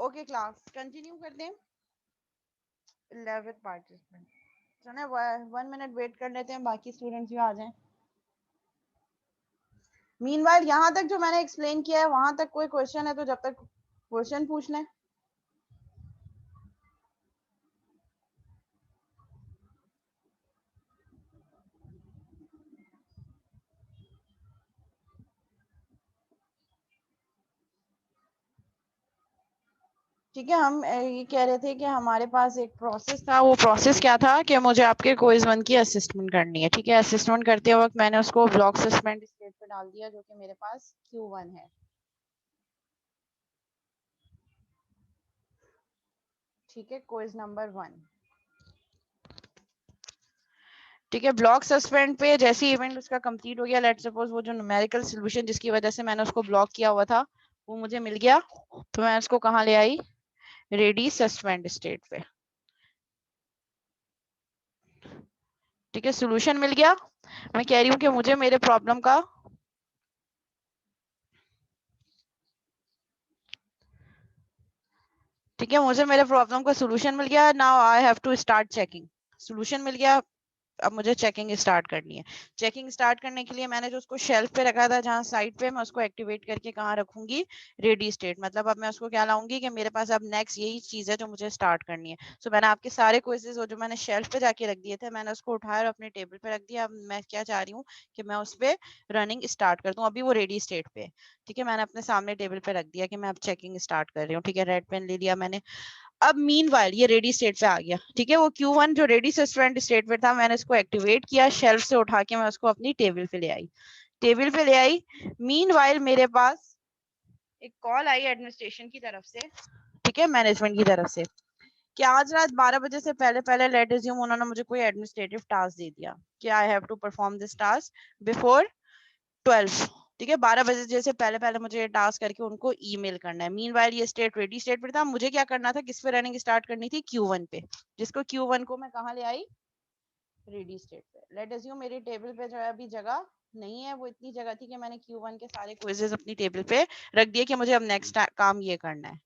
Okay class continue करते हैं। 11th participant, चलो 1 मिनट वेट कर लेते हैं, बाकी स्टूडेंट्स भी आ जाएं। मीनवाइल यहाँ तक जो मैंने एक्सप्लेन किया है वहां तक कोई क्वेश्चन है तो जब तक क्वेश्चन पूछ लें। ठीक है, हम ये कह रहे थे कि हमारे पास एक प्रोसेस था। वो प्रोसेस क्या था कि मुझे आपके क्विज 1 की असिस्टमेंट करनी है। ठीक है, असिस्टमेंट करते वक्त मैंने उसको ब्लॉक सस्पेंड स्टेट पे डाल दिया, जो कि मेरे पास Q1 है। ठीक है, क्विज नंबर 1। ठीक है, ब्लॉक सस्पेंड पे जैसे इवेंट उसका कंप्लीट हो गया, लेट सपोज वो जो न्यूमेरिकल सॉल्यूशन जिसकी वजह से मैंने उसको ब्लॉक किया हुआ था वो मुझे मिल गया, तो मैं उसको कहाँ ले आई, रेडी सस्पेंड स्टेट पे। ठीक है, सॉल्यूशन मिल गया। मैं कह रही हूँ कि मुझे मेरे प्रॉब्लम का ठीक है, मुझे मेरे प्रॉब्लम का सॉल्यूशन मिल गया। Now I have to start checking. Solution मिल गया, अब मुझे चेकिंग स्टार्ट करनी है। चेकिंग स्टार्ट करने के लिए मैंने जो उसको शेल्फ पे रखा था जहाँ साइड पे, मैं उसको एक्टिवेट करके कहाँ रखूंगी, रेडी स्टेट। मतलब अब मैं उसको क्या लाऊंगी कि मेरे पास अब नेक्स्ट यही चीज है जो मुझे स्टार्ट करनी है। सो मैंने आपके सारे क्विजेज जो मैंने शेल्फ पे जाके रख दिए थे, मैंने उसको उठाया और अपने टेबल पे रख दिया। अब मैं क्या चाह रही हूँ कि मैं उस पर रनिंग स्टार्ट कर दूँ। अभी वो रेडी स्टेट पे है। ठीक है, मैंने अपने सामने टेबल पे रख दिया कि मैं अब चेकिंग स्टार्ट कर रही हूँ। ठीक है, रेड पेन ले लिया मैंने। अब मीनवाइल ये रेडी स्टेट पे आ गया। ठीक है, वो Q1 जो रेडी सस्पेंड स्टेट पे था, मैंने इसको एक्टिवेट किया, शेल्फ से उठा के मैं उसको अपनी टेबल पे ले आई। टेबल पे ले आई। मीनवाइल मेरे पास एक कॉल आई एडमिनिस्ट्रेशन की तरफ से, ठीक है, मैनेजमेंट की तरफ से, कि आज रात 12 बजे से पहले पहले लेट अज्यूम उन्होंने मुझे कोई एडमिनिस्ट्रेटिव टास्क दे दिया कि I have to perform this task before 12। ठीक है, 12 बजे जैसे पहले पहले मुझे ये टास्क करके उनको ईमेल करना है। मीनवाइल ये स्टेट रेडी स्टेट पे था। मुझे क्या करना था, किस पे रनिंग स्टार्ट करनी थी, Q1 पे, जिसको Q1 को मैं कहाँ ले आई, रेडी स्टेट पे। लेट अज्यूम मेरी टेबल पे जो है अभी जगह नहीं है, वो इतनी जगह थी कि मैंने Q1 के सारे क्विजेस अपनी टेबल पे रख दिए कि मुझे अब नेक्स्ट काम ये करना है।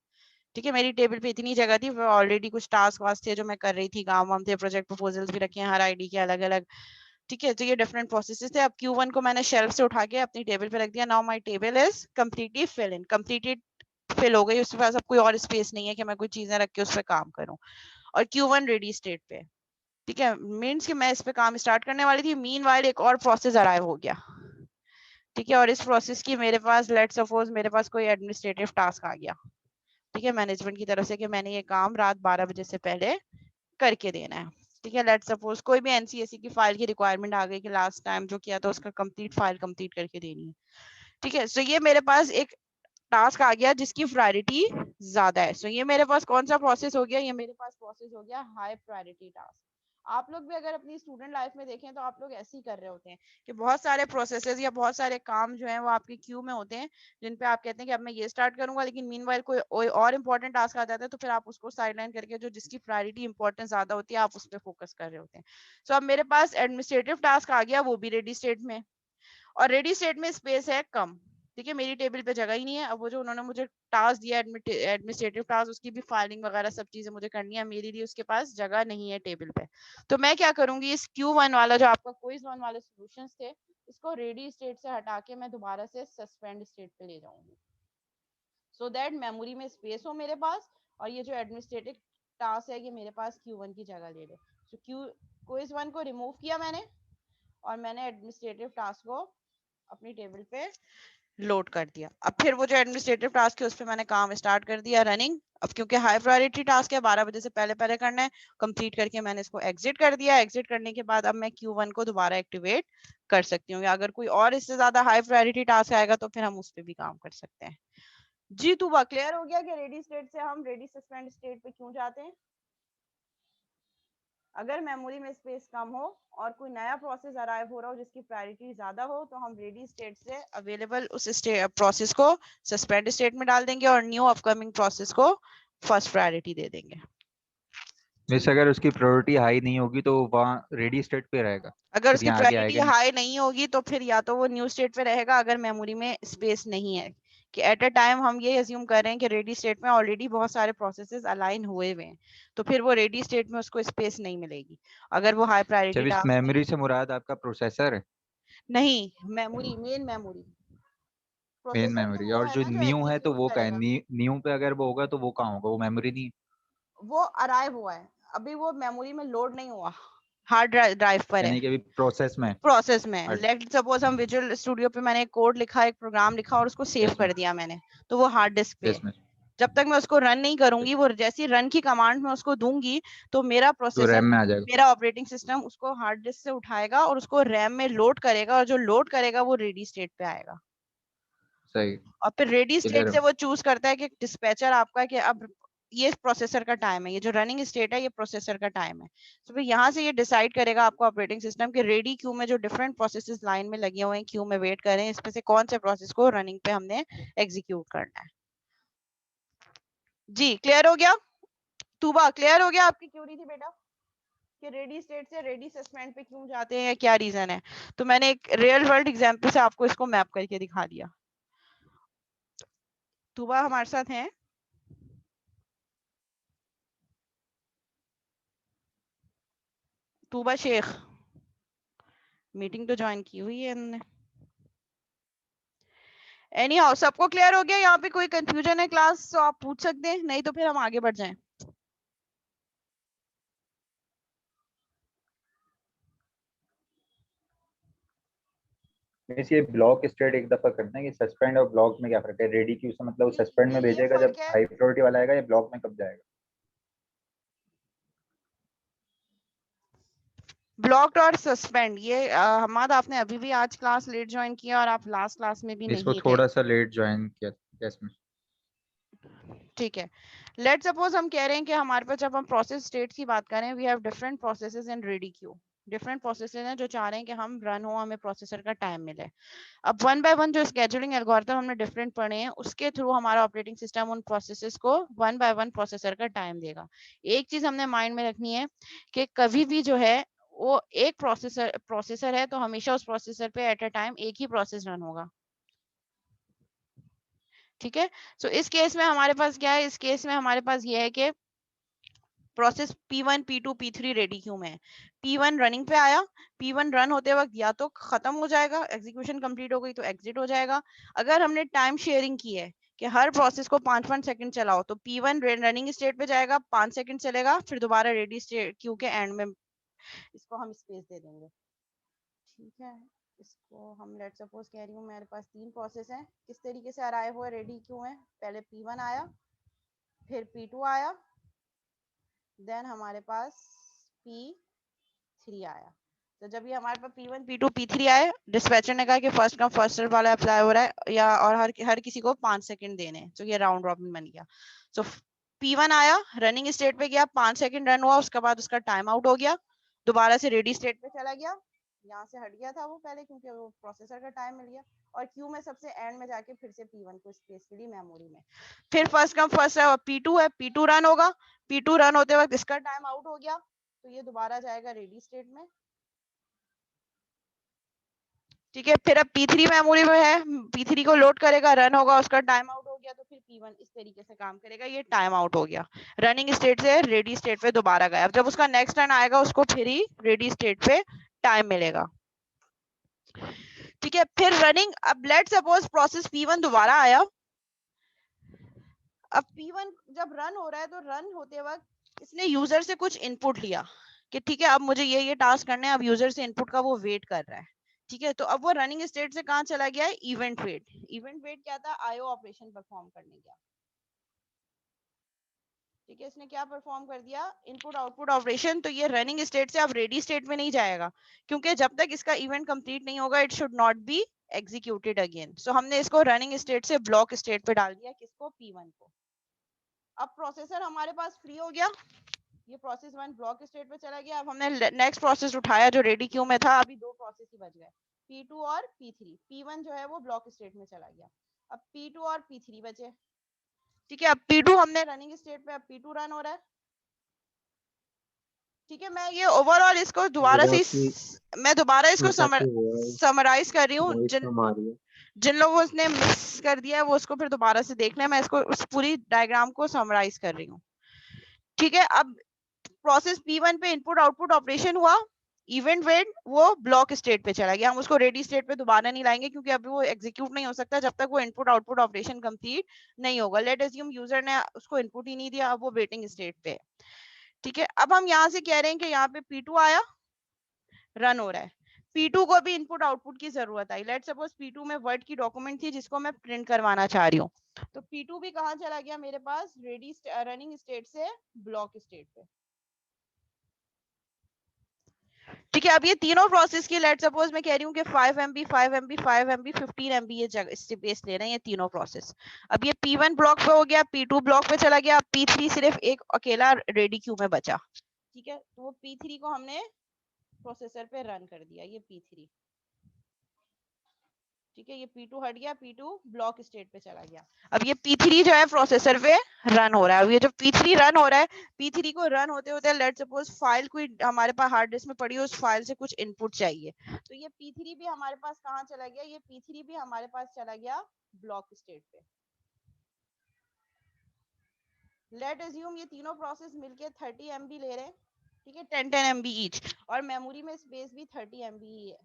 ठीक है, मेरी टेबल पे इतनी जगह थी, ऑलरेडी कुछ टास्क वास्क थे जो मैं कर रही थी, काम वाम थे, प्रोजेक्ट प्रपोजल्स भी रखे हैं हर आईडी के अलग अलग। ठीक है, तो ये डिफरेंट प्रोसेसेस थे। अब Q1 को मैंने शेल्फ से उठा के अपनी टेबल पे रख दिया। Now my table is completely fill in, completed fill हो गई। उसके पास अब कोई और स्पेस नहीं है कि मैं कोई चीजें रख के उस पर काम करूं। और Q1 रेडी स्टेट पे। ठीक है, मीन्स कि मैं इस पे काम स्टार्ट करने वाली थी। मीनवाइल एक और प्रोसेस अराइव हो गया। ठीक है, और इस प्रोसेस की मेरे पास लेट सपोज मेरे पास कोई एडमिनिस्ट्रेटिव टास्क आ गया। ठीक है, मैनेजमेंट की तरफ से कि मैंने ये काम रात 12 बजे से पहले करके देना है। ठीक है, लेट सपोज कोई भी एनसीएससी की फाइल की रिक्वायरमेंट आ गई कि लास्ट टाइम जो किया था उसका कंप्लीट फाइल कंप्लीट करके देनी है। ठीक है, सो ये मेरे पास एक टास्क आ गया जिसकी प्रायोरिटी ज्यादा है। सो ये मेरे पास कौन सा प्रोसेस हो गया, ये मेरे पास प्रोसेस हो गया हाई प्रायोरिटी टास्क। आप लोग भी अगर अपनी स्टूडेंट लाइफ में देखें तो आप लोग ऐसे ही कर रहे होते हैं कि बहुत सारे प्रोसेसेस या बहुत सारे काम जो हैं वो आपके क्यू में होते हैं, जिन पे आप कहते हैं कि अब मैं ये स्टार्ट करूंगा, लेकिन मीनवाइल कोई और इंपॉर्टेंट टास्क आ जाता है तो फिर आप उसको साइडलाइन करके जो जिसकी प्रायोरिटी इंपॉर्टेंस ज्यादा होती है आप उस पर फोकस कर रहे होते हैं। सो अब मेरे पास एडमिनिस्ट्रेटिव टास्क आ गया, वो भी रेडी स्टेट में, और रेडी स्टेट में स्पेस है कम। ठीक है, मेरी टेबल पे जगह ही नहीं है। अब वो जो उन्होंने मुझे टास्क दिया एडमिनिस्ट्रेटिव टास्क, उसकी भी फाइलिंग वगैरह सब चीजें मुझे करनी है, मेरे लिए उसके पास जगह नहीं है टेबल पे। तो मैं क्या करूंगी, इस Q1 वाला जो आपका क्विज 1 वाले सॉल्यूशंस थे, इसको रेडी स्टेट से हटा के मैं दोबारा से सस्पेंड स्टेट पे ले जाऊंगी, सो दैट मेमोरी में स्पेस हो मेरे पास, और ये जो एडमिनिस्ट्रेटिव टास्क है ये मेरे पास Q1 की जगह ले ले। सो क्विज 1 को रिमूव किया मैंने, और मैंने एडमिनिस्ट्रेटिव टास्क को अपनी टेबल पे लोड कर दिया। अब फिर वो जो एडमिनिस्ट्रेटिव टास्क है उस पर मैंने काम स्टार्ट कर दिया रनिंग। अब क्योंकि हाई प्रायोरिटी टास्क है, 12 बजे से पहले पहले करना है, कंप्लीट करके मैंने इसको एग्जिट कर दिया। एग्जिट करने के बाद अब मैं Q1 को दोबारा एक्टिवेट कर सकती हूँ, या अगर कोई और इससे ज्यादा हाई प्रायोरिटी टास्क आएगा तो फिर हम उस पर भी काम कर सकते हैं। जी तू क्लियर हो गया कि रेडी स्टेट से हम रेडी सस्पेंड स्टेट पे क्यों जाते हैं? अगर मेमोरी में स्पेस कम हो और कोई नया प्रोसेस अराइव हो रहा हो जिसकी प्रायोरिटी ज्यादा हो, तो हम रेडी स्टेट से अवेलेबल उस प्रोसेस को सस्पेंड स्टेट में डाल देंगे और न्यू अपकमिंग प्रोसेस को फर्स्ट प्रायोरिटी दे देंगे। मिस अगर उसकी प्रायोरिटी हाई नहीं होगी तो वहाँ रेडी स्टेट पे रहेगा, अगर फिर उसकी यहाँ आगे प्रायोरिटी आएगा नहीं। हाई नहीं होगी तो फिर या तो वो न्यू स्टेट पे रहेगा, अगर मेमोरी में स्पेस नहीं है कि एट अ टाइम हम ये अज्यूम कर रहे हैं कि रेडी स्टेट में ऑलरेडी बहुत सारे प्रोसेसेस अलाइन हुए हुए हैं, तो फिर वो रेडी स्टेट में उसको स्पेस नहीं मिलेगी अगर वो हाई प्रायोरिटी जब इस टास्क मेमोरी से मुराद आपका प्रोसेसर है, नहीं, memory, main memory. Main processor तो मेमोरी, वो और है जो ना जो न्यू है तो एग्जीक्यूट वो क्या है? करेगा। न्यू पे अगर वो होगा तो वो कहाँ होगा? वो मेमोरी नहीं है। वो अराइव हुआ है, अभी वो मेमोरी में लोड नहीं हुआ, हार्ड ड्राइव पर है, यानी कि अभी प्रोसेस में है। प्रोसेस में। अच्छा, लेट सपोज हम विजुअल स्टूडियो पे मैंने एक कोड लिखा, एक प्रोग्राम लिखा और उसको सेव यस कर मैम, दिया मैंने, तो वो हार्ड डिस्क पे है। Yes ma'am. जब तक मैं उसको रन नहीं करूंगी, वो जैसी रन की कमांड में उसको दूंगी, तो मेरा तो प्रोसेसर, रैम में आ जाएगा। मेरा ऑपरेटिंग सिस्टम उसको हार्ड डिस्क से उठाएगा और उसको रैम में लोड करेगा, और जो लोड करेगा वो रेडी स्टेट पे आएगा। सही, और फिर रेडी क्लियर स्टेट है। से वो चूज करता है कि डिस्पैचर आपका, कि अब ये प्रोसेसर का टाइम है, ये जो रनिंग स्टेट है ये प्रोसेसर का टाइम है। तो फिर यहाँ से ये डिसाइड करेगा आपका ऑपरेटिंग सिस्टम कि रेडी क्यू में जो डिफरेंट प्रोसेसेस लाइन में लगे हुए हैं, क्यू में वेट कर रहे हैं, इसमें से कौन से प्रोसेस को रनिंग पे हमने एग्जीक्यूट करना है। जी क्लियर हो गया? तूबा क्लियर हो गया? आपकी क्यूरी थी बेटा कि रेडी स्टेट से रेडी सस्पेंड पे क्यों जाते हैं या क्या रीजन है? तो मैंने एक रियल वर्ल्ड एग्जांपल से आपको इसको मैप करके दिखा दिया। तूबा हमारे साथ हैं? तूबा शेख, मीटिंग तो ज्वाइन की हुई है इन्होंने। एनी हाउ, सबको क्लियर हो गया? यहाँ पे कोई कंफ्यूजन है क्लास तो आप पूछ सकते हैं, नहीं तो फिर हम आगे बढ़ जाएं। मिस ये ब्लॉक स्टेट एक दफा करते हैं कि सस्पेंड और ब्लॉक में क्या फर्क है? रेडी क्यू से मतलब वो सस्पेंड में ये भेजेगा जब फर्क है, हाई प्रायोरिटी वाला आएगा, या ब्लॉक में कब जाएगा? ब्लॉक्ड और सस्पेंड, ये हमाद आपने अभी भी आज क्लास लेट ज्वाइन किया और आप लास्ट क्लास में भी मिस वो नहीं थे। थोड़ा सा लेट ज्वाइन किया। Yes miss. ठीक है, लेट सपोज हम कह रहे हैं कि हमारे पास, जब हम प्रोसेस स्टेट्स की बात करें, we have different processes in ready queue. Different processes हैं जो चाह रहे हैं कि हम रन हो, हमें प्रोसेसर का टाइम मिले। अब वन बाय वन जो स्केड्यूलिंग एल्गोरिथम हमने डिफरेंट पढ़े हैं, उसके थ्रू हमारा ऑपरेटिंग सिस्टम उन प्रोसेसेस को वन बाय वन प्रोसेसर का टाइम देगा। एक चीज हमने माइंड में रखनी है कि कभी भी जो है वो एक प्रोसेसर है, तो हमेशा उस प्रोसेसर पे एट अ टाइम एक ही प्रोसेस रन होगा। ठीक है, सो इस केस में हमारे पास क्या है? इस केस में हमारे पास ये है कि process P1, P2, P3 ready queue में है। P1 रनिंग पे आया, P1 रन होते वक्त या तो खत्म हो जाएगा, एग्जीक्यूशन कंप्लीट हो गई तो एग्जिट हो जाएगा। अगर हमने टाइम शेयरिंग की है कि हर प्रोसेस को 5-5 सेकंड चलाओ, तो P1 रनिंग स्टेट पे जाएगा, 5 सेकंड चलेगा, फिर दोबारा रेडी स्टेट क्यू के एंड में इसको हम स्पेस दे देंगे। ठीक है, इसको हम लेट सपोज कह रही हूँ मेरे पास 3 प्रोसेस हैं, किस तरीके से अराइव हुए रेडी क्यू में? पहले P1 आया, फिर P2 आया, देन हमारे पास P3 आया। तो जब ये हमारे पास P1, P2, P3 आए, डिस्पैचर ने कहा कि फर्स्ट कम फर्स्ट सर्व वाला अप्लाई हो रहा है, या और हर किसी को 5 सेकंड देने हैं, तो ये राउंड रॉबिन बन गया। सो P1 आया, रनिंग स्टेट पे गया, 5 सेकंड रन हुआ, उसके बाद उसका टाइम आउट हो गया, दोबारा से रेडी स्टेट पे चला गया, यहाँ से हट गया था वो पहले क्योंकि वो प्रोसेसर का टाइम मिल गया, और क्यू में सबसे एंड में जाके फिर से P1 को स्पेस मिली मेमोरी में। फिर first come first serve P2 है, P2 रन होगा, P2 रन होते वक्त इसका टाइम आउट हो गया, तो ये दोबारा जाएगा रेडी स्टेट में। ठीक है, फिर अब P3 मेमोरी में है, P3 को लोड करेगा, रन होगा, उसका टाइम आउट हो गया, तो फिर P1 इस तरीके से काम करेगा, ये टाइम आउट हो गया, रनिंग स्टेट से रेडी स्टेट पे दोबारा गया। अब जब उसका नेक्स्ट रन आएगा, उसको फिर ही रेडी स्टेट पे टाइम मिलेगा। ठीक है, फिर रनिंग, अब लेट सपोज प्रोसेस P1 दोबारा आया, अब P1 जब रन हो रहा है, तो रन होते वक्त इसने यूजर से कुछ इनपुट लिया कि ठीक है अब मुझे ये टास्क करने हैं, अब यूजर से इनपुट का वो वेट कर रहा है। ठीक है, तो अब वो रनिंग स्टेट से कहाँ चला गया है? Event wait. इवेंट वेट क्या था? आईओ ऑपरेशन परफॉर्म करने गया। ठीक है, इसने क्या परफॉर्म कर दिया? Input output operation. तो ये रनिंग स्टेट से अब रेडी स्टेट में नहीं जाएगा, क्योंकि जब तक इसका इवेंट कंप्लीट नहीं होगा, it should not be executed again. So हमने इसको रनिंग स्टेट से ब्लॉक स्टेट पे डाल दिया, किसको? P1 को। अब प्रोसेसर हमारे पास फ्री हो गया, ये प्रोसेस 1 ब्लॉक स्टेट पे चला गया। अब हमने नेक्स्ट प्रोसेस उठाया जो रेडी क्यू में था, अभी 2 प्रोसेस ही बच गए, P2 और P3। P1 जो है वो ब्लॉक स्टेट में चला गया, अब P2 और P3 बचे। ठीक है, अब P2 हमने रनिंग स्टेट पे, अब P2 रन हो रहा है। ठीक है, मैं ये ओवरऑल इसको दोबारा मेरा से आपकी मैं दोबारा इसको मिस आपकी वॉइस समराइज कर रही हूँ। वॉइस कम आ रही है। जिन लोगों ने मिस कर दिया है वो उसको फिर दोबारा से देखना है, मैं इसको उस पूरी डायग्राम को समराइज कर रही हूँ। ठीक है, अब प्रोसेस P1 पे इनपुट आउटपुट ऑपरेशन हुआ, इवेंट वेट वो ब्लॉक स्टेट पे चला गया, हम उसको रेडी स्टेट पे दोबारा नहीं लाएंगे क्योंकि अभी वो एग्जीक्यूट नहीं हो सकता जब तक वो इनपुट आउटपुट ऑपरेशन कंप्लीट नहीं होगा। लेट अज्यूम यूजर ने उसको इनपुट ही नहीं दिया, अब वो वेटिंग स्टेट पे है। ठीक है, अब हम यहाँ से कह रहे हैं कि यहाँ पे P2 आया, रन हो रहा है, P2 को भी इनपुट आउटपुट की जरूरत आई। लेट सपोज P2 में वर्ड की डॉक्यूमेंट थी जिसको मैं प्रिंट करवाना चाह रही हूँ, तो P2 भी कहाँ चला गया मेरे पास, रेडी रनिंग स्टेट से ब्लॉक स्टेट पे। ठीक है, अब ये तीनों प्रोसेस की लेट सपोज मैं कह रही हूँ कि 5 MB 5 MB 5 MB 15 MB ये जगह स्पेस ले रहे हैं ये तीनों प्रोसेस। अब ये P1 ब्लॉक पे हो गया, P2 ब्लॉक पे चला गया, P3 सिर्फ एक अकेला रेडी क्यू में बचा। ठीक है, तो वो P3 को हमने प्रोसेसर पे रन कर दिया, ये P3। ठीक है, ये P2 हट गया, P2 ब्लॉक स्टेट पे चला गया। अब ये P3 जो है प्रोसेसर पे रन हो रहा है। अब ये जो P3 रन हो रहा है, P3 को रन होते होते लेट सपोज फाइल कोई हमारे पास हार्ड डिस्क में पड़ी हो, उस फाइल से कुछ इनपुट चाहिए, तो ये P3 भी हमारे पास कहाँ चला गया, ये P3 भी हमारे पास चला गया ब्लॉक स्टेट पे। लेट अज्यूम ये तीनों प्रोसेस मिलके 30 MB ले रहे हैं। ठीक है, 10 MB ईच, और मेमोरी में स्पेस भी 30 MB ही है।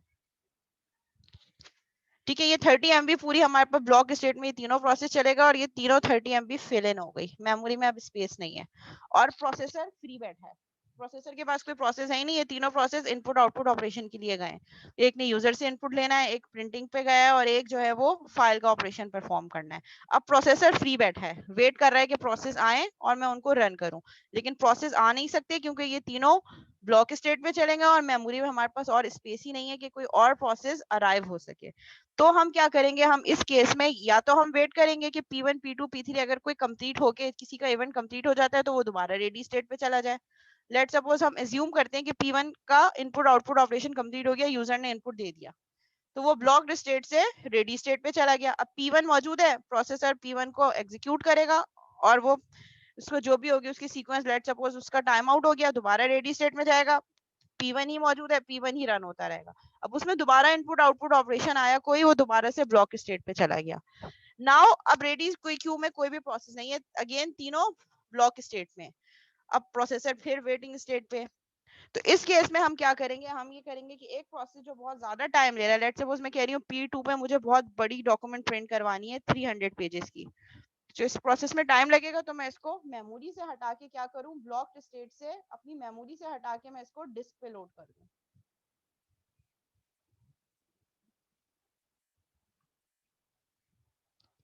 ठीक है, ये 30 MB पूरी हमारे पास ब्लॉक स्टेट में ये तीनों प्रोसेस चलेगा, और ये तीनों 30 MB फिल इन हो गई, मेमोरी में अब स्पेस नहीं है, और प्रोसेसर फ्री बैठा है। प्रोसेसर के पास कोई प्रोसेस है ही नहीं, ये तीनों प्रोसेस इनपुट आउटपुट ऑपरेशन के लिए गए। एक ने यूजर से इनपुट लेना है, एक प्रिंटिंग पे गया है, और एक जो है वो फाइल का ऑपरेशन परफॉर्म करना है। अब प्रोसेसर फ्री बैठा है, वेट कर रहा है कि प्रोसेस आए और मैं उनको रन करूं, लेकिन प्रोसेस आ नहीं सकते क्योंकि ये तीनों ब्लॉक स्टेट में चलेंगे और मेमोरी में हमारे पास और स्पेस ही नहीं है कि कोई और प्रोसेस अराइव हो सके। तो हम क्या करेंगे, हम इस केस में या तो हम वेट करेंगे कि P1 P2 P3 अगर कोई कंप्लीट होके किसी का इवेंट कंप्लीट हो जाता है तो वो दोबारा रेडी स्टेट पे चला जाए। लेट सपोज हम एज्यूम करते हैं कि P1 का इनपुट आउटपुट ऑपरेशन कंप्लीट हो गया, यूजर ने इनपुट दे दिया, तो वो ब्लॉक्ड स्टेट से रेडी स्टेट पे चला गया। अब P1 मौजूद है, प्रोसेसर P1 को एग्जीक्यूट करेगा, और वो उसको जो भी होगी उसकी सीक्वेंस, लेट सपोज उसका टाइम आउट हो गया, दोबारा रेडी स्टेट में जाएगा, P1 ही मौजूद है, P1 ही रन होता रहेगा। अब उसमें दोबारा इनपुट आउटपुट ऑपरेशन आया कोई, वो दोबारा से ब्लॉक स्टेट पे चला गया। नाउ अब रेडी कोई क्यू में कोई भी प्रोसेस नहीं है, अगेन तीनों ब्लॉक स्टेट में। अब प्रोसेसर फिर वेटिंग स्टेट पे। तो इस केस में हम क्या करेंगे, हम ये करेंगे कि एक प्रोसेस जो बहुत ज्यादा टाइम ले रहा है, लेट सपोज मैं कह रही हूँ P2 पे मुझे बहुत बड़ी डॉक्यूमेंट प्रिंट करवानी है 300 पेजेस की, जो इस प्रोसेस में टाइम लगेगा, तो मैं इसको मेमोरी से हटा के क्या करूं, ब्लॉक स्टेट से अपनी मेमोरी से हटा के मैं इसको डिस्क पे लोड कर दूं।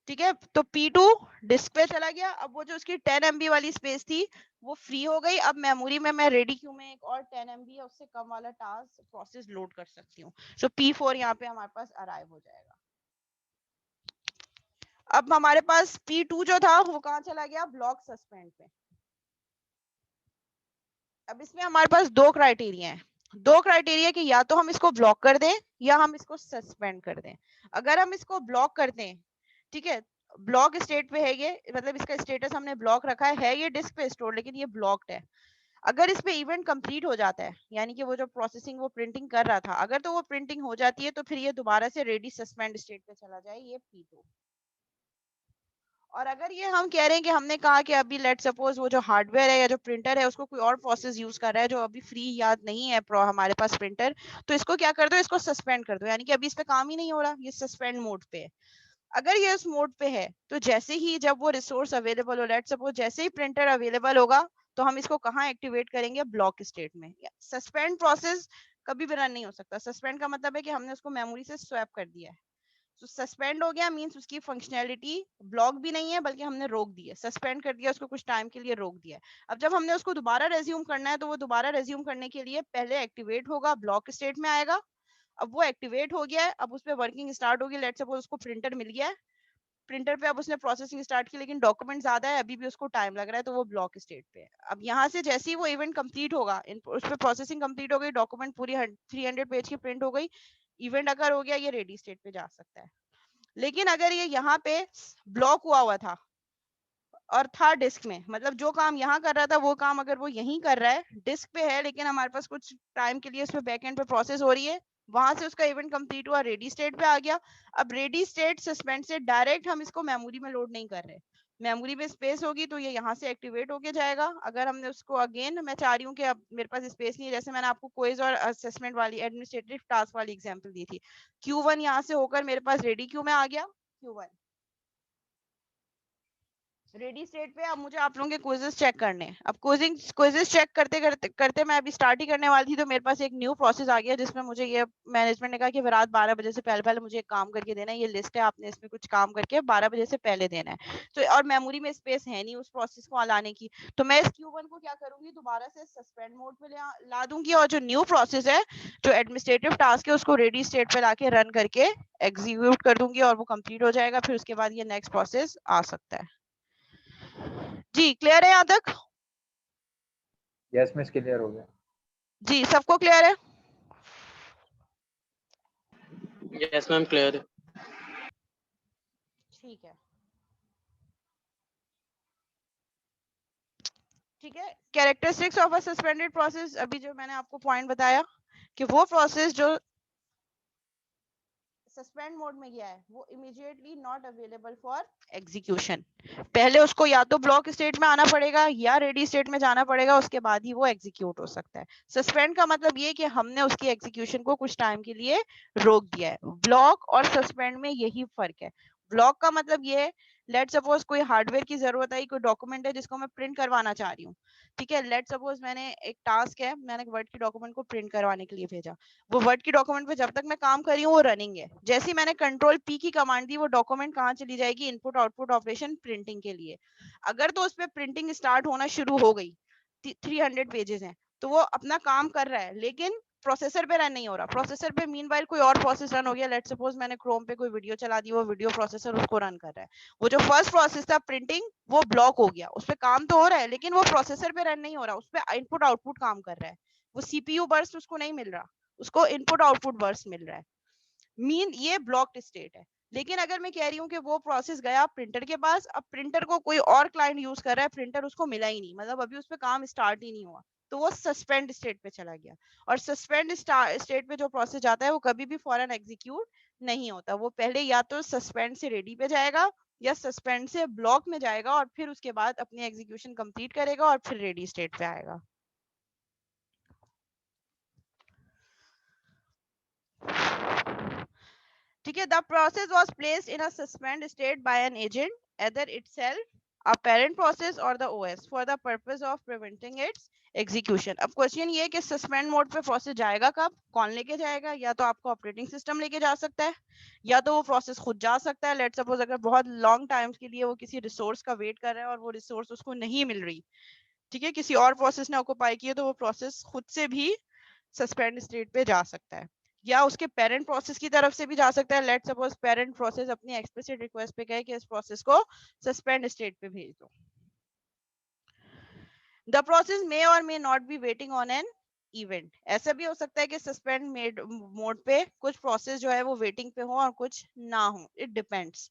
ठीक है, तो P2 डिस्क पे चला गया, अब वो जो उसकी 10 MB वाली स्पेस थी वो फ्री हो गई। अब मेमोरी में मैं रेडी क्यू में एक और 10 MB या उससे कम वाला टास्क प्रोसेस लोड कर सकती हूँ। सो P4 यहाँ पे हमारे पास अराइव हो जाएगा। अब हमारे पास P2 जो था वो कहाँ चला गया, ब्लॉक सस्पेंड पे। अब इसमें हमारे पास दो क्राइटेरिया है, दो क्राइटेरिया कि या तो हम इसको ब्लॉक कर दें या हम इसको सस्पेंड कर दें। अगर हम इसको ब्लॉक कर दें, ठीक है, ब्लॉक स्टेट पे है ये, मतलब इसका स्टेटस हमने ब्लॉक रखा है ये डिस्क पे स्टोर, लेकिन ये ब्लॉक्ड है। अगर इस पे इवेंट कंप्लीट हो जाता है, यानी कि वो जो प्रोसेसिंग वो प्रिंटिंग कर रहा था, अगर तो वो प्रिंटिंग हो जाती है, तो फिर ये दोबारा से रेडी सस्पेंड स्टेट पे चला जाए, ये P2। और अगर ये हम कह रहे हैं कि हमने कहा कि अभी लेट सपोज वो जो हार्डवेयर है या जो प्रिंटर है उसको कोई और प्रोसेस यूज कर रहा है जो अभी फ्री याद नहीं है हमारे पास प्रिंटर, तो इसको क्या कर दो, इसको सस्पेंड कर दो, यानी कि अभी इस पे काम ही नहीं हो रहा, ये सस्पेंड मोड पे है। अगर ये उस मोड पे है तो जैसे ही जब वो रिसोर्स अवेलेबल हो, लेट सपोज जैसे ही प्रिंटर अवेलेबल होगा, तो हम इसको कहाँ एक्टिवेट करेंगे, ब्लॉक स्टेट में। सस्पेंड प्रोसेस कभी भी रन नहीं हो सकता। सस्पेंड का मतलब है कि हमने उसको मेमोरी से स्वैप कर दिया है, तो सस्पेंड हो गया मींस उसकी फंक्शनैलिटी ब्लॉक भी नहीं है बल्कि हमने रोक दी है, सस्पेंड कर दिया उसको, कुछ टाइम के लिए रोक दिया है। अब जब हमने उसको दोबारा रेज्यूम करना है, तो वो दोबारा रेज्यूम करने के लिए पहले एक्टिवेट होगा, ब्लॉक स्टेट में आएगा। अब वो एक्टिवेट हो गया है, अब उस पर वर्किंग स्टार्ट होगी, लेट सपोज उसको प्रिंटर मिल गया है, प्रिंटर पे अब उसने प्रोसेसिंग स्टार्ट की, लेकिन डॉक्यूमेंट ज्यादा है, अभी भी उसको टाइम लग रहा है, तो वो ब्लॉक स्टेट पे है। अब यहाँ से जैसे ही वो इवेंट कंप्लीट होगा, उस पर प्रोसेसिंग कंप्लीट हो गई, डॉक्यूमेंट पूरी 300 पेज की प्रिंट हो गई, इवेंट अगर हो गया, ये रेडी स्टेट पे जा सकता है। लेकिन अगर ये यहाँ पे ब्लॉक हुआ हुआ था और था डिस्क में, मतलब जो काम यहाँ कर रहा था वो काम अगर वो यहीं कर रहा है, डिस्क पे है, लेकिन हमारे पास कुछ टाइम के लिए उसमें बैकएंड पे प्रोसेस हो रही है, वहां से उसका इवेंट कंप्लीट हुआ, रेडी स्टेट पे आ गया। अब रेडी स्टेट सस्पेंड से डायरेक्ट हम इसको मेमोरी में लोड नहीं कर रहे, मेमोरी में स्पेस होगी तो ये यहाँ से एक्टिवेट होके जाएगा। अगर हमने उसको अगेन, मैं चाह रही हूँ कि अब मेरे पास स्पेस नहीं है, जैसे मैंने आपको क्विज और असेसमेंट वाली एडमिनिस्ट्रेटिव टास्क वाली एग्जांपल दी थी, Q1 यहाँ से होकर मेरे पास रेडी क्यू में आ गया, Q1 रेडी स्टेट पे। अब मुझे आप लोगों के क्विजेस चेक करने हैं। अब क्विजेस चेक करते करते करते मैं अभी स्टार्ट ही करने वाली थी, तो मेरे पास एक न्यू प्रोसेस आ गया जिसमें मुझे ये मैनेजमेंट ने कहा कि रात 12 बजे से पहले पहले मुझे एक काम करके देना है, ये लिस्ट है, आपने इसमें कुछ काम करके 12 बजे से पहले देना है। तो और मेमोरी में स्पेस है नहीं उस प्रोसेस को लाने की, तो मैं इस Q1 को क्या करूंगी, दोबारा से सस्पेंड मोड पे ला दूंगी, और जो न्यू प्रोसेस है, जो एडमिनिस्ट्रेटिव टास्क है, उसको रेडी स्टेट पे लाके रन करके एग्जीक्यूट कर दूंगी और वो कंप्लीट हो जाएगा। फिर उसके बाद ये नेक्स्ट प्रोसेस आ सकता है। जी क्लियर है यहाँ तक? यस मिस, क्लियर हो गया जी सबको क्लियर है? यस मैम क्लियर है। ठीक है, ठीक है। Characteristics of a suspended process, अभी जो मैंने आपको पॉइंट बताया कि वो प्रोसेस जो सस्पेंड मोड में गया है वो immediately not available for execution. पहले उसको या तो ब्लॉक स्टेट में आना पड़ेगा या रेडी स्टेट में जाना पड़ेगा, उसके बाद ही वो एग्जीक्यूट हो सकता है। सस्पेंड का मतलब ये कि हमने उसकी एग्जीक्यूशन को कुछ टाइम के लिए रोक दिया है। ब्लॉक और सस्पेंड में यही फर्क है। ब्लॉक का मतलब ये है, लेट सपोज कोई हार्डवेयर की जरूरत है, कोई डॉक्यूमेंट है जिसको मैं प्रिंट करवाना चाह रही हूँ, ठीक है। लेट सपोज मैंने एक टास्क है, मैंने वर्ड की डॉक्यूमेंट को प्रिंट करवाने के लिए भेजा, वो वर्ड की डॉक्यूमेंट पे जब तक मैं काम कर रही हूँ वो रनिंग है। जैसे ही मैंने कंट्रोल पी की कमांड दी, वो डॉक्यूमेंट कहाँ चली जाएगी, इनपुट आउटपुट ऑपरेशन प्रिंटिंग के लिए। अगर तो उस पर प्रिंटिंग स्टार्ट होना शुरू हो गई, 300 पेजेस हैं, तो वो अपना काम कर रहा है, लेकिन प्रोसेसर पे रन नहीं हो रहा। प्रोसेसर पे मीनवाइल कोई और प्रोसेस रन हो गया, लेट सपोज मैंने क्रोम पे कोई वीडियो चला दी, वो वीडियो प्रोसेसर उसको रन कर रहा है। वो जो फर्स्ट प्रोसेस था प्रिंटिंग, वो ब्लॉक हो गया। उस पर काम तो हो रहा है लेकिन वो प्रोसेसर पे रन नहीं हो रहा, उस पर इनपुट आउटपुट काम कर रहा है। वो सीपीयू बर्स्ट उसको नहीं मिल रहा, उसको इनपुट आउटपुट बर्स्ट मिल रहा है। मीन ये ब्लॉक्ड स्टेट है। लेकिन अगर मैं कह रही हूँ कि वो प्रोसेस गया प्रिंटर के पास, अब प्रिंटर को कोई और क्लाइंट यूज कर रहा है, प्रिंटर उसको मिला ही नहीं, मतलब अभी उस पर काम स्टार्ट ही नहीं हुआ, तो वो सस्पेंड स्टेट पे चला गया। और सस्पेंड स्टेट पे जो प्रोसेस जाता है वो कभी भी फौरन एग्जीक्यूट नहीं होता। वो पहले या तो सस्पेंड से रेडी पे जाएगा या सस्पेंड से ब्लॉक में जाएगा, और फिर उसके बाद अपनी एग्जीक्यूशन कंप्लीट करेगा और फिर रेडी स्टेट पे आएगा। ठीक है। The process was placed in a suspend state by an agent, either itself, a parent process or the OS, for the purpose of preventing its execution। अब क्वेश्चन ये है कि सस्पेंड मोड पे process जाएगा कब, कौन लेके जाएगा? या तो आपको ऑपरेटिंग सिस्टम लेके जा सकता है, या तो वो प्रोसेस खुद जा सकता है। लेट सपोज अगर बहुत लॉन्ग टाइम के लिए वो किसी रिसोर्स का वेट कर रहा है और वो रिसोर्स उसको नहीं मिल रही, ठीक है, किसी और प्रोसेस ने ऑक्यूपाई किया, तो वो प्रोसेस खुद से भी सस्पेंड स्टेट पे जा सकता है, या उसके पेरेंट प्रोसेस की तरफ से भी जा सकता है। लेट सपोज पेरेंट प्रोसेस अपनी एक्सप्लिसिट रिक्वेस्ट पे कहे कि इस प्रोसेस को सस्पेंड स्टेट पे भेज दो। द प्रोसेस मे और may not be waiting on an event. ऐसा भी हो सकता है कि सस्पेंड मोड पे कुछ प्रोसेस जो है वो वेटिंग पे हो और कुछ ना हो, इट डिपेंड्स।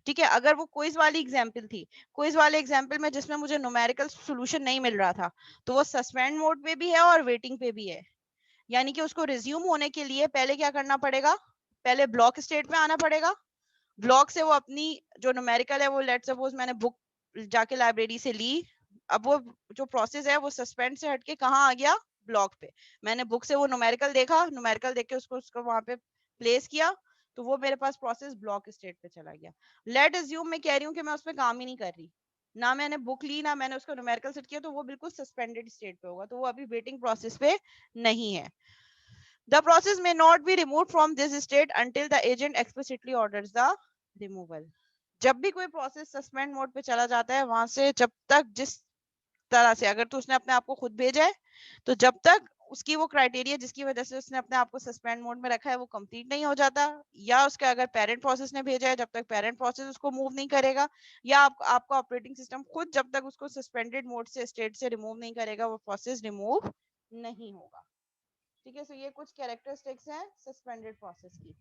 ठीक है। अगर वो क्विज वाली एग्जांपल थी, क्विज वाले एग्जांपल में जिसमें मुझे न्यूमेरिकल सॉल्यूशन नहीं मिल रहा था, तो वो सस्पेंड मोड पे भी है और वेटिंग पे भी है। यानी कि उसको रिज्यूम होने के लिए पहले क्या करना पड़ेगा, पहले ब्लॉक स्टेट में आना पड़ेगा। ब्लॉक से वो अपनी जो न्यूमेरिकल है, वो लेट सपोज मैंने बुक जाके लाइब्रेरी से ली, अब वो जो प्रोसेस है वो सस्पेंड से हटके कहाँ आ गया, ब्लॉक पे। मैंने बुक से वो न्यूमेरिकल देखा, न्यूमेरिकल देख के उसको वहां पे प्लेस किया, तो वो मेरे पास प्रोसेस ब्लॉक स्टेट पे चला गया। लेट अज्यूम मैं कह रही हूँ कि मैं उस पर काम ही नहीं कर रही, ना मैंने बुक ली ना मैंने उसको न्यूमेरिकल सेट किया, तो वो बिल्कुल सस्पेंडेड स्टेट पे होगा, तो वो अभी वेटिंग प्रोसेस पे नहीं है। The process may not be removed from this state until the agent explicitly orders the removal। जब भी कोई प्रोसेस सस्पेंड मोड पे चला जाता है, वहां से जब तक, जिस तरह से, अगर तो उसने अपने आप को खुद भेजा है, तो जब तक उसकी वो क्राइटेरिया जिसकी वजह से उसने अपने आप को सस्पेंड मोड में रखा है वो कंप्लीट नहीं हो जाता, या उसका अगर पेरेंट प्रोसेस ने भेजा है, जब तक पेरेंट प्रोसेस उसको मूव नहीं करेगा, या आपका ऑपरेटिंग सिस्टम खुद जब तक उसको सस्पेंडेड मोड से स्टेट से रिमूव नहीं करेगा, वो प्रोसेस रिमूव नहीं होगा। ठीक है। सो ये कुछ कैरेक्टरिस्टिक्स हैं सस्पेंडेड प्रोसेस की।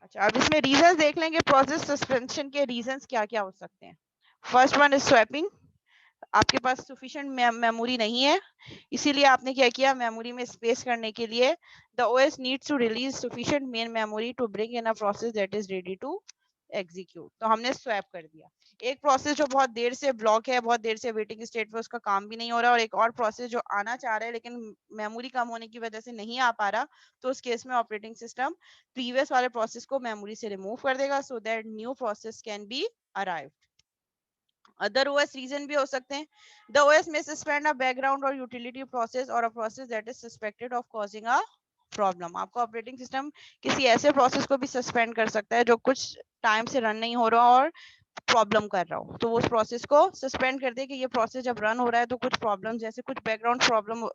अच्छा, अब इसमें रीजंस देख लेंगे, प्रोसेस सस्पेंशन के रीजंस क्या क्या हो सकते हैं। First one is swapping. आपके पास सफिशिएंट मेमोरी नहीं है, इसीलिए आपने क्या किया, मेमोरी में स्पेस करने के लिए the OS needs to release sufficient main memory to bring in a process that is ready to execute. तो हमने स्वैप कर दिया। एक प्रोसेस जो बहुत देर से ब्लॉक है, बहुत देर से वेटिंग स्टेट पे, उसका काम भी नहीं हो रहा, और एक और प्रोसेस जो आना चाह रहा है लेकिन मेमोरी कम होने की वजह से नहीं आ पा रहा, तो उस केस में ऑपरेटिंग सिस्टम प्रीवियस वाले प्रोसेस को मेमोरी से रिमूव कर देगा so that new process can be arrive. Other OS reason भी हो सकते हैं। द ओएस में सस्पेंड अ बैकग्राउंड और यूटिलिटी प्रोसेस और a process that is suspected of causing a problem. आपका ऑपरेटिंग सिस्टम किसी ऐसे प्रोसेस को भी सस्पेंड कर सकता है जो कुछ टाइम से रन नहीं हो रहा और प्रॉब्लम कर रहा हो, तो वो उस प्रोसेस को सस्पेंड कर दे कि ये प्रोसेस जब रन हो रहा है तो कुछ प्रॉब्लम, जैसे कुछ बैकग्राउंड प्रॉब्लम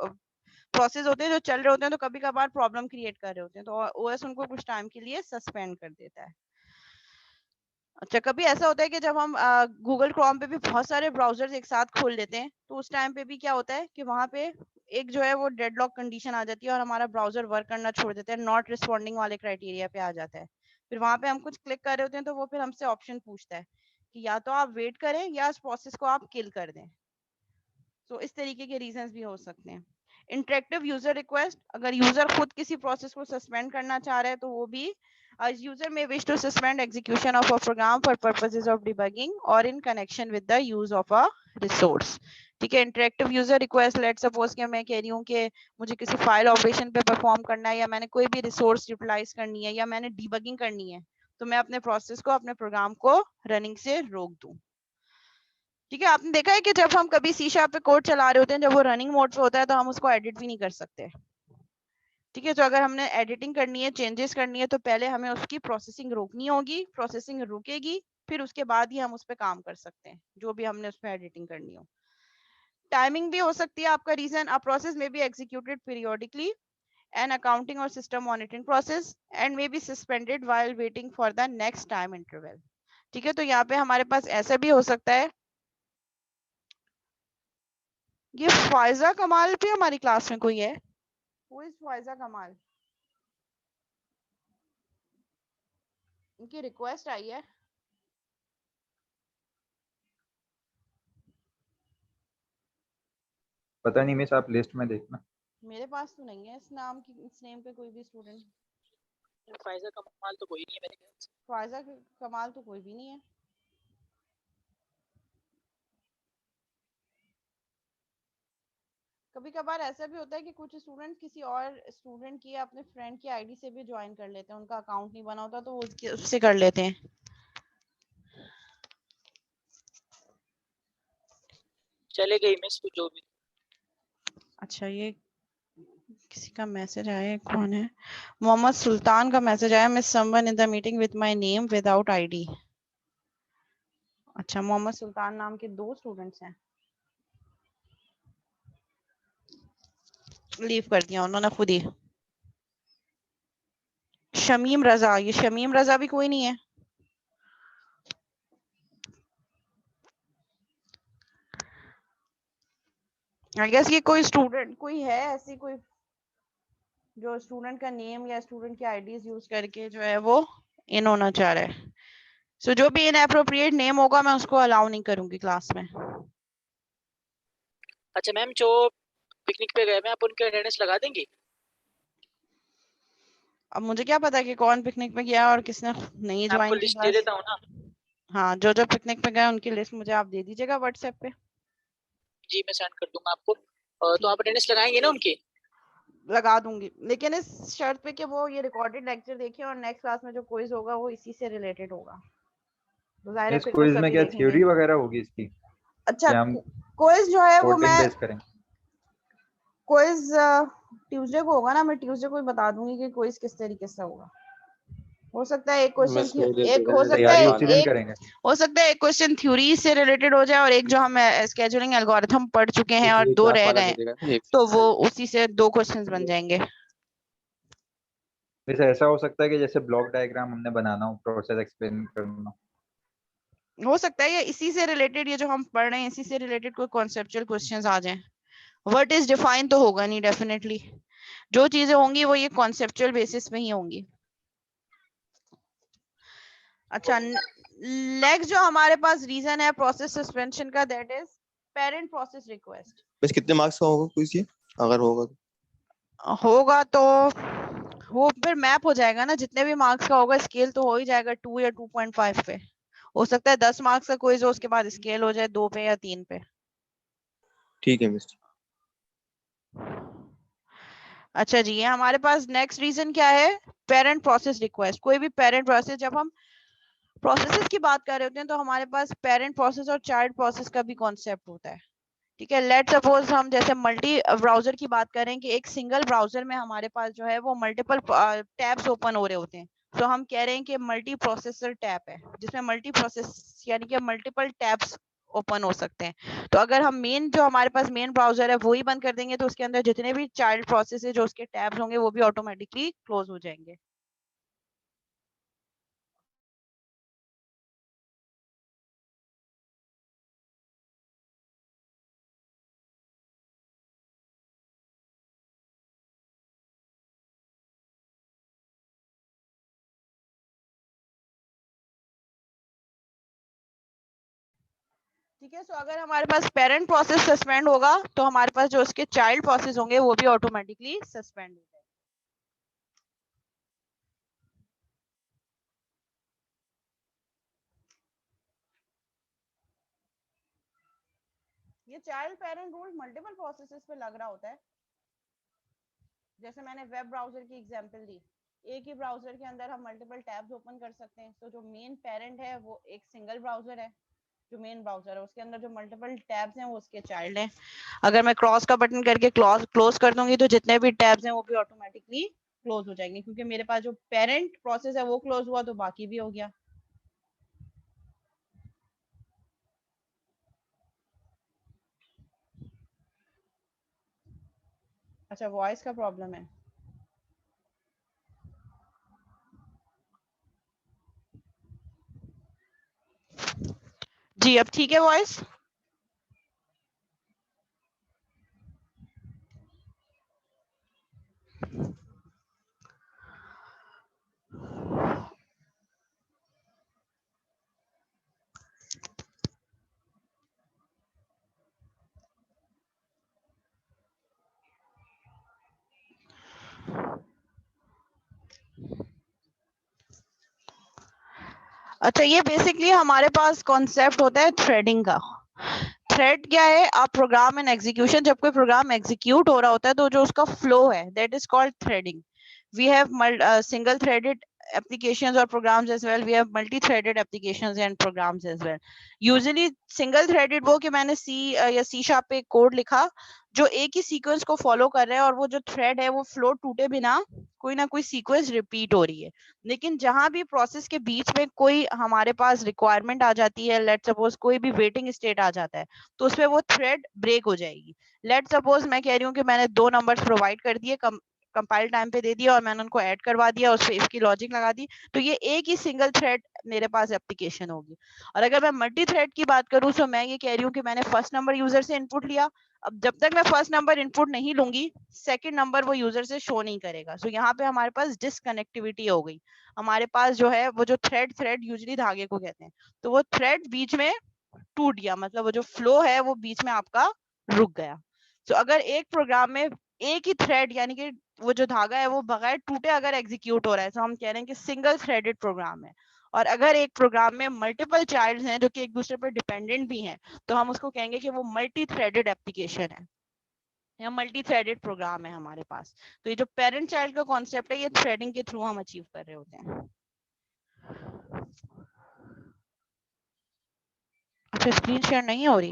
प्रोसेस होते हैं जो चल रहे होते हैं तो कभी कभार प्रॉब्लम क्रिएट कर रहे होते हैं, तो ओएस उनको कुछ टाइम के लिए सस्पेंड कर देता है। अच्छा, कभी ऐसा होता है कि जब हम गूगल क्रोम पे भी बहुत सारे ब्राउजर्स एक साथ खोल लेते हैं, तो उस टाइम पे भी क्या होता है कि वहां पे एक जो है वो डेडलॉक कंडीशन आ जाती है और हमारा ब्राउजर वर्क करना छोड़ देता है, नॉट रिस्पॉन्डिंग वाले क्राइटेरिया पे आ जाता है। फिर वहां पे हम कुछ क्लिक कर रहे होते हैं तो वो फिर हमसे ऑप्शन पूछता है कि या तो आप वेट करें या उस प्रोसेस को आप किल कर दें। तो इस तरीके के रीजंस भी हो सकते हैं। इंटरेक्टिव यूजर रिक्वेस्ट, अगर यूजर खुद किसी प्रोसेस को सस्पेंड करना चाह रहा है तो वो भी user may wish to suspend execution of a program for purposes of debugging or in connection with the use of a resource। ठीक है, interactive user request, let suppose कि मैं कह रही हूँ कि मुझे किसी फाइल ऑपरेशन पे परफॉर्म करना है या मैंने कोई भी रिसोर्स यूटिलाइज करनी है या मैंने डिबगिंग करनी है, तो मैं अपने प्रोसेस को, अपने प्रोग्राम को रनिंग से रोक दूं। ठीक है, आपने देखा है कि जब हम कभी सी शार्प पे कोड चला रहे होते हैं, जब वो रनिंग मोड पे होता है तो हम उसको एडिट भी नहीं कर सकते। ठीक है, तो अगर हमने एडिटिंग करनी है, चेंजेस करनी है, तो पहले हमें उसकी प्रोसेसिंग रोकनी होगी, प्रोसेसिंग रुकेगी, फिर उसके बाद ही हम उस पर काम कर सकते हैं, जो भी हमने उसमें एडिटिंग करनी हो। टाइमिंग भी हो सकती है आपका reason. A process may be executed periodically an accounting or system monitoring process and may be suspended while waiting for the next time interval. ठीक है, तो यहाँ पे हमारे पास ऐसा भी हो सकता है। ये फायजा कमाल भी हमारी क्लास में कोई है? Who is फायजा कमाल? इनकी रिक्वेस्ट आई है। पता नहीं मिस, आप लिस्ट में देखना। मेरे पास तो नहीं है इस नाम की, इस नेम पे कोई भी स्टूडेंट। फायजा कमाल तो कोई नहीं है मेरे ख्याल से। फायजा कमाल तो कोई भी नहीं है। कभी कभार ऐसा भी होता है कि कुछ स्टूडेंट किसी और स्टूडेंट की या अपने फ्रेंड की आईडी से भी ज्वाइन कर लेते हैं, उनका अकाउंट नहीं बना होता तो वो उससे कर लेते हैं। चले गई मिस जो भी। अच्छा, ये किसी का मैसेज आया है, कौन है? मोहम्मद सुल्तान का मैसेज आया, miss someone in the meeting with my name without ID. अच्छा, मोहम्मद सुल्तान नाम के 2 स्टूडेंट्स हैं, लीव कर दिया उन्होंने खुद ही। शमीम रजा, ये शमीम रजा भी कोई नहीं है। आई गेस ये कोई स्टूडेंट कोई है ऐसी, कोई जो स्टूडेंट का नेम या स्टूडेंट की आईडीज यूज करके जो है वो इन होना चाह रहा है। सो जो भी इनएप्रोप्रिएट नेम होगा मैं उसको अलाउ नहीं करूंगी क्लास में। अच्छा मैम, जो पिकनिक पे गए हैं आप उनके अटेंडेंस लगा देंगे? अब मुझे क्या पता कि कौन पिकनिक पे गया और किसने नहीं मैं आपको ज्वाइन की लिस्ट दे क्लास। देता हूँ ना। हाँ, जो जो पिकनिक पे गए उनकी लिस्ट मुझे आप दे दीजिएगा व्हाट्सएप पे। जी मैं सेंड कर दूंगा आपको। तो ठीक आप अटेंडेंस लगाएंगे ना उनकी? लगा दूंगी, लेकिन इस शर्त पे कि वो ये रिकॉर्डेड लेक्चर देखें और नेक्स्ट क्लास में जो क्विज होगा वो इसी से रिलेटेड होगा। तो जाहिर है इस फिर तो क्विज में सभी क्या देखेंगे। थ्योरी वगैरह होगी इसकी? अच्छा, या हम क्विज जो है वो कोडिंग मैं बेस करें? क्विज ट्यूसडे को होगा ना, मैं ट्यूसडे को ही बता दूंगी कि क्विज किस तरीके से होगा। हो सकता है एक क्वेश्चन एक हो सकता तैयारी है उसी दिन एक करेंगे? हो सकता है एक क्वेश्चन थ्योरी से रिलेटेड हो जाए और एक जो हम स्केड्यूलिंग एल्गोरिथम पढ़ चुके हैं और 2 रह गए हैं, तो वो उसी से 2 क्वेश्चंस बन जाएंगे। वैसे ऐसा हो सकता है कि जैसे ब्लॉक डायग्राम हमने बनाना हो, प्रोसेस एक्सप्लेन करना। हो सकता है ये इसी से रिलेटेड, ये जो हम पढ़ रहे हैं इसी से रिलेटेड कोई कॉन्सेप्चुअल क्वेश्चंस आ जाएं। व्हाट इज डिफाइन तो होगा नहीं, डेफिनेटली जो चीजें होंगी वो ये कॉन्सेप्चुअल बेसिस पे ही होंगी। अच्छा, नेक्स्ट जो हमारे पास रीजन है प्रोसेस सस्पेंशन का, that is parent process request. बस कितने मार्क्स का होगा कुछ ये, अगर होगा तो वो फिर मैप हो जाएगा ना, जितने भी मार्क्स का होगा स्केल तो हो ही जाएगा 2 या 2.5 पे। हो सकता है 10 मार्क्स का क्विज हो, उसके बाद स्केल हो जाए 2 पे या 3 पे। ठीक है मिस्टर। अच्छा जी, ये हमारे पास नेक्स्ट रीजन क्या है, पेरेंट प्रोसेस रिक्वेस्ट। कोई भी पेरेंट प्रोसेस, जब हम प्रोसेसेस की बात कर रहे होते हैं तो हमारे पास पेरेंट प्रोसेस और चाइल्ड प्रोसेस का भी कॉन्सेप्ट होता है। ठीक है, लेट सपोज हम जैसे मल्टी ब्राउजर की बात करें कि एक सिंगल ब्राउजर में हमारे पास जो है वो मल्टीपल टैब्स ओपन हो रहे होते हैं। तो हम कह रहे हैं कि मल्टी प्रोसेसर टैब है, जिसमें मल्टी प्रोसेस यानी कि मल्टीपल टैब्स ओपन हो सकते हैं। तो अगर हम मेन जो हमारे पास मेन ब्राउजर है वो ही बंद कर देंगे तो उसके अंदर जितने भी चाइल्ड प्रोसेस है जो उसके टैब्स होंगे वो भी ऑटोमेटिकली क्लोज हो जाएंगे। ठीक है, सो अगर हमारे पास पेरेंट प्रोसेस सस्पेंड होगा तो हमारे पास जो उसके चाइल्ड प्रोसेस होंगे वो भी ऑटोमेटिकली सस्पेंड हो जाएंगे। ये child parent rule multiple processes पे लग रहा होता है। जैसे मैंने वेब ब्राउजर की एग्जांपल दी, एक ही ब्राउजर के अंदर हम मल्टीपल टैब्स ओपन कर सकते हैं। तो जो मेन पेरेंट है वो एक सिंगल ब्राउजर है, जो मेन ब्राउजर है उसके अंदर जो मल्टीपल टैब्स हैं वो उसके चाइल्ड हैं। अगर मैं क्रॉस का बटन करके क्लोज कर दूंगी तो जितने भी टैब्स हैं वो भी ऑटोमेटिकली क्लोज हो जाएंगे, क्योंकि मेरे पास जो पेरेंट प्रोसेस है वो क्लोज हुआ तो बाकी भी हो गया। अच्छा, वॉइस का प्रॉब्लम है। जी अब ठीक है वॉइस? अच्छा, ये बेसिकली हमारे पास कॉन्सेप्ट होता है थ्रेडिंग का। थ्रेड क्या है? आप प्रोग्राम एंड एग्जीक्यूशन, जब कोई प्रोग्राम एग्जीक्यूट हो रहा होता है तो जो उसका फ्लो है that is called threading. We have single threaded applications or programs as well. We have multi-threaded applications and programs as well. Usually single threaded वो कि मैंने C या C sharp पे कोड लिखा जो एक ही सीक्वेंस को फॉलो कर रहा है और वो जो थ्रेड है वो फ्लो टूटे बिना कोई ना कोई सीक्वेंस रिपीट हो रही है। लेकिन जहां भी प्रोसेस के बीच में कोई हमारे पास रिक्वायरमेंट आ जाती है, लेट सपोज कोई भी वेटिंग स्टेट आ जाता है तो उसमें वो थ्रेड ब्रेक हो जाएगी। लेट सपोज मैं कह रही हूँ कि मैंने 2 नंबर्स प्रोवाइड कर दिए, कंपाइल टाइम पे दे दिया और मैंने उनको ऐड करवा दिया, उस पे इफ की लॉजिक लगा दी, तो ये एक ही सिंगल थ्रेड मेरे पास एप्लीकेशन होगी। और अगर मैं मल्टी थ्रेड की बात करूं तो मैं ये कह रही हूँ कि मैंने फर्स्ट नंबर यूजर से इनपुट लिया, अब जब तक मैं फर्स्ट नंबर इनपुट नहीं लूंगी सेकंड नंबर वो यूजर से शो नहीं करेगा। सो यहाँ पे हमारे पास डिसकनेक्टिविटी हो गई। हमारे पास जो है वो जो थ्रेड यूजली धागे को कहते हैं, तो वो थ्रेड बीच में टूट गया, मतलब वो जो फ्लो है वो बीच में आपका रुक गया। तो अगर एक प्रोग्राम में एक ही थ्रेड यानी कि वो जो धागा है वो बगैर टूटे अगर एग्जीक्यूट हो रहा है तो हम कह रहे हैं कि सिंगल थ्रेडेड प्रोग्राम है। और अगर एक प्रोग्राम में मल्टीपल चाइल्ड्स हैं जो कि एक दूसरे पर डिपेंडेंट भी हैं तो हम उसको कहेंगे कि वो मल्टी थ्रेडेड एप्लीकेशन है या मल्टी थ्रेडेड प्रोग्राम है हमारे पास। तो ये जो पेरेंट चाइल्ड का कॉन्सेप्ट है ये थ्रेडिंग के थ्रू हम अचीव कर रहे होते हैं। अच्छा, स्क्रीन शेयर नहीं हो रही?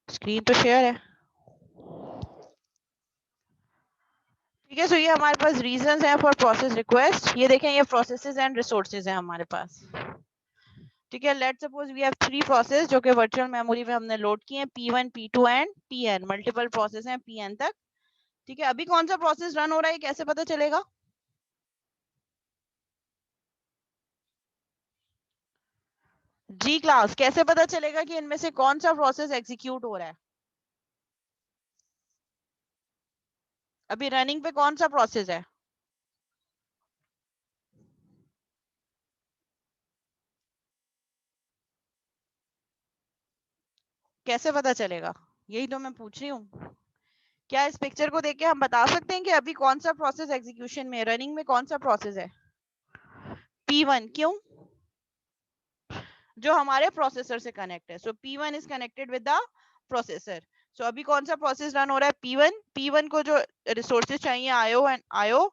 स्क्रीन तो शेयर है। ठीक है, सो ये हमारे पास रीजंस हैं फॉर प्रोसेस रिक्वेस्ट। ये देखें, ये प्रोसेसेस एंड रिसोर्सेज हैं हमारे पास। ठीक है, let suppose we have 3 process जो कि वर्चुअल मेमोरी में हमने लोड किए हैं, P1 P2 and Pn। Multiple process हैं Pn तक। ठीक है, अभी कौन सा प्रोसेस रन हो रहा है कैसे पता चलेगा? जी क्लास, कैसे पता चलेगा कि इनमें से कौन सा प्रोसेस एग्जीक्यूट हो रहा है? अभी रनिंग पे कौन सा प्रोसेस है? कैसे पता चलेगा? यही तो मैं पूछ रही हूँ। क्या इस पिक्चर को देख के हम बता सकते हैं कि अभी कौन सा प्रोसेस एग्जीक्यूशन में, रनिंग में कौन सा प्रोसेस है? P1। क्यों? जो हमारे प्रोसेसर से कनेक्ट है। So P1 is connected with the processor. So अभी कौन सा प्रोसेस रन हो रहा है? P1। P1 को जो रिसोर्सेज चाहिए IO and IO,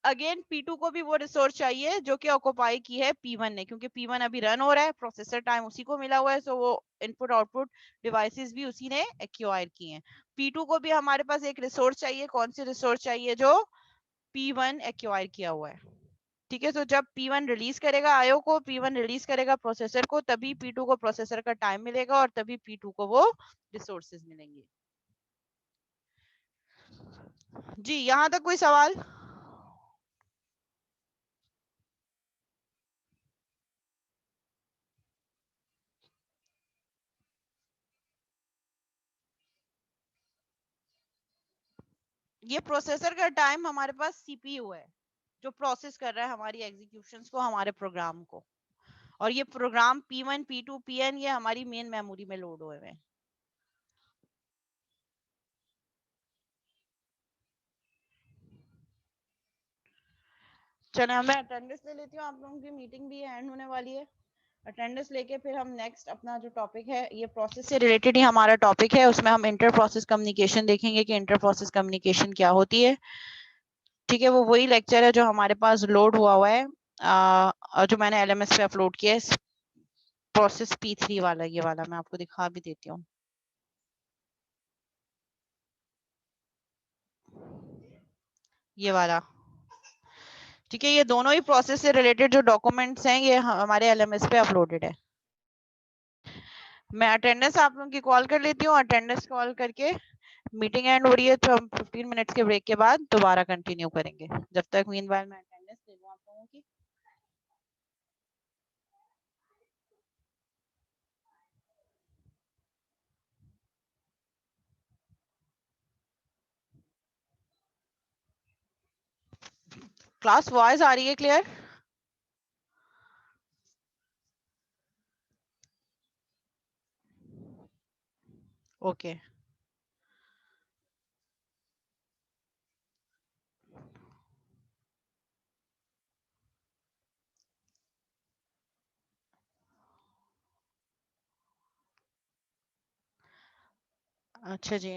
again P2 को भी वो रिसोर्स चाहिए जो कि ऑक्युपाई की है P1 ने, क्योंकि P1 अभी रन हो रहा है, प्रोसेसर टाइम उसी को मिला हुआ है, सो वो इनपुट आउटपुट डिवाइसेस भी उसी ने एक्वायर किए हैं। P2 को भी हमारे पास एक रिसोर्स चाहिए। कौन सी रिसोर्स चाहिए? जो P1 एक्वायर किया हुआ है। ठीक है, तो जब P1 रिलीज करेगा IO को, P1 रिलीज करेगा प्रोसेसर को, तभी P2 को प्रोसेसर का टाइम मिलेगा और तभी P2 को वो रिसोर्सेज मिलेंगे। जी, यहाँ तक कोई सवाल? ये प्रोसेसर का टाइम हमारे पास CPU है जो प्रोसेस कर रहा है हमारी एग्जीक्यूशंस को, हमारे प्रोग्राम को। और ये प्रोग्राम P1 P2 Pn ये हमारी मेन मेमोरी में लोड हुए हैं। चलो मैं अटेंडेंस ले लेती हूँ, आप लोगों की मीटिंग भी एंड होने वाली है। अटेंडेंस लेके फिर हम नेक्स्ट अपना जो टॉपिक है, ये प्रोसेस से रिलेटेड ही हमारा टॉपिक है, उसमें हम इंटर प्रोसेस कम्युनिकेशन देखेंगे कि इंटर प्रोसेस कम्युनिकेशन क्या होती है। ठीक है, वो वही लेक्चर है जो हमारे पास लोड हुआ है, और जो मैंने LMS पे अपलोड किया है, प्रोसेस P3 वाला, ये वाला मैं आपको दिखा भी देती हूँ। ये वाला, ठीक है, ये दोनों ही प्रोसेस से रिलेटेड जो डॉक्यूमेंट्स हैं ये हमारे LMS पे अपलोडेड है। मैं अटेंडेंस आप लोगों की कॉल कर लेती हूँ। अटेंडेंस कॉल करके मीटिंग एंड हो रही है, तो हम 15 मिनट्स के ब्रेक के बाद दोबारा कंटिन्यू करेंगे। जब तक मीनवाइल मैं अटेंडेंस ले लूँ आप लोगों की। क्लास वॉइस आ रही है क्लियर? ओके, अच्छा जी,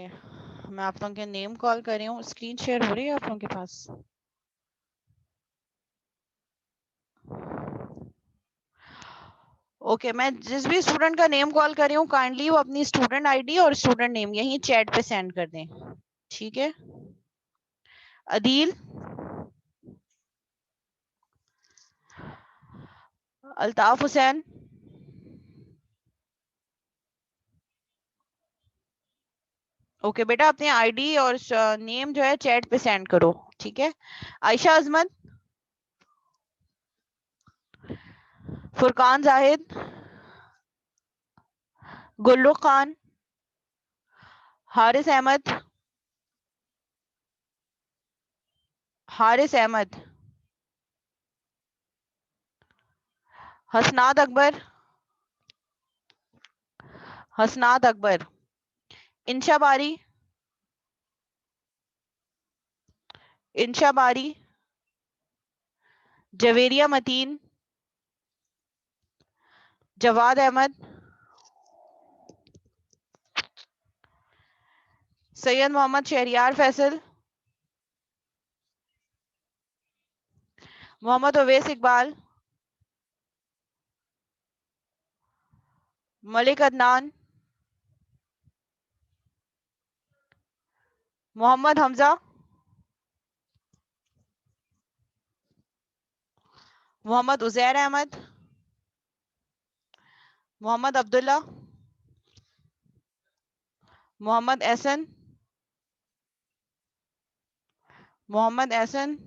मैं आप लोगों के नेम कॉल कर रही हूँ। स्क्रीन शेयर हो रही है आप लोगों के पास? ओके, मैं जिस भी स्टूडेंट का नेम कॉल कर रही हूँ, काइंडली वो अपनी स्टूडेंट आईडी और स्टूडेंट नेम यहीं चैट पे सेंड कर दें। ठीक है, अदील, अल्ताफ हुसैन, ओके बेटा, अपने आईडी और नेम जो है चैट पे सेंड करो। ठीक है, आयशा अजमत, फुरकान जाहिद, गुल्लू खान, हारिस अहमद, हारिस अहमद, हसनाद अकबर, हसनाद अकबर, इंशा बारी, इंशा बारी, जवेरिया मतीन, जवाद अहमद, सैयद मोहम्मद शहरियार फैसल, मोहम्मद अवैस इकबाल, मलिक अदनान, मोहम्मद हमजा, मोहम्मद उजैर अहमद, मोहम्मद अब्दुल्ला, मोहम्मद एहसन, मोहम्मद एहसन,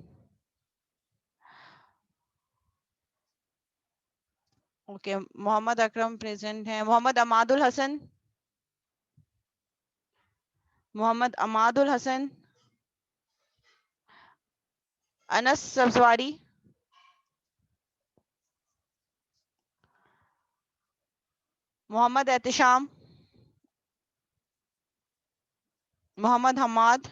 ओके, मोहम्मद अकरम प्रेजेंट है, मोहम्मद अमादुल हसन, मोहम्मद अमादुल हसन, अनस सब्जवारी, मोहम्मद एहतिशाम, मोहम्मद हमाद,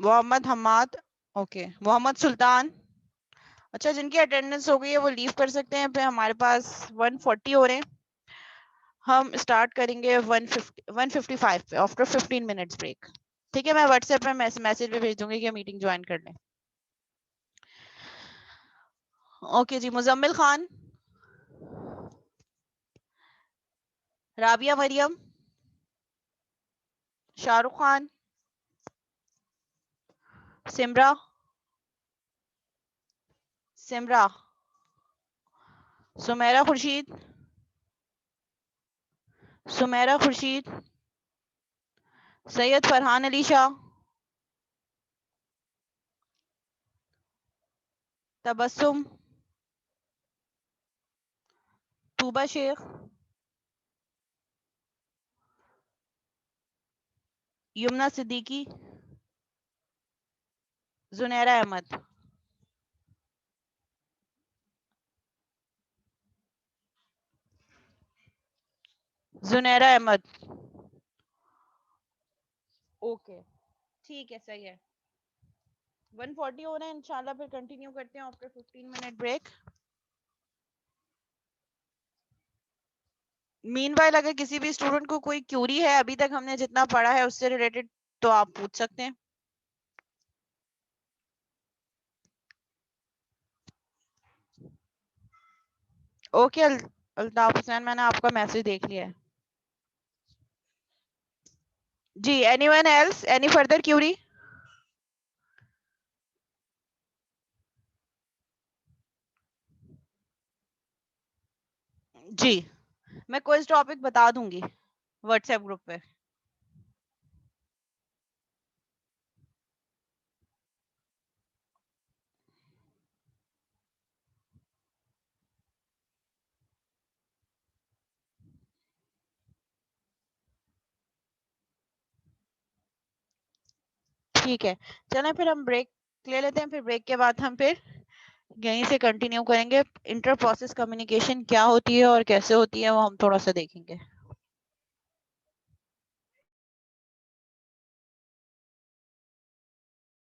मोहम्मद हमाद, ओके, मोहम्मद सुल्तान। अच्छा, जिनकी अटेंडेंस हो गई है वो लीव कर सकते हैं। फिर हमारे पास 140 हो रहे हैं। हम स्टार्ट करेंगे 155 पे आफ्टर 15 मिनट्स ब्रेक। ठीक है, मैं व्हाट्सएप पे मैसेज भी भेज दूंगी कि मीटिंग ज्वाइन कर लें। ओके जी, मुजम्मिल खान, राबिया मरियम, शाहरुख खान, सिमरा, सिमरा, सुमेरा खुर्शीद, सुमेरा खुर्शीद, सैयद फरहान अली शाह, तबस्सुम, तूबा शेख, यमुना सिद्दीकी, जुनैरा अहमद। जुनैरा अहमद, ओके, ठीक है, सही है। 140 हो रहे हैं, इंशाल्लाह फिर कंटिन्यू करते हैं आफ्टर 15 मिनट ब्रेक। मीनवाइल अगर किसी भी स्टूडेंट को कोई क्यूरी है अभी तक हमने जितना पढ़ा है उससे रिलेटेड, तो आप पूछ सकते हैं। ओके अल्ताफ हुसैन, मैंने आपका मैसेज देख लिया है जी। Anyone else, any further query? जी, मैं क्विज टॉपिक बता दूंगी व्हाट्सएप ग्रुप पे। ठीक है, चलें फिर हम ब्रेक ले लेते हैं। फिर ब्रेक के बाद हम फिर यहीं से कंटिन्यू करेंगे। इंटर प्रोसेस कम्युनिकेशन क्या होती है और कैसे होती है वो हम थोड़ा सा देखेंगे।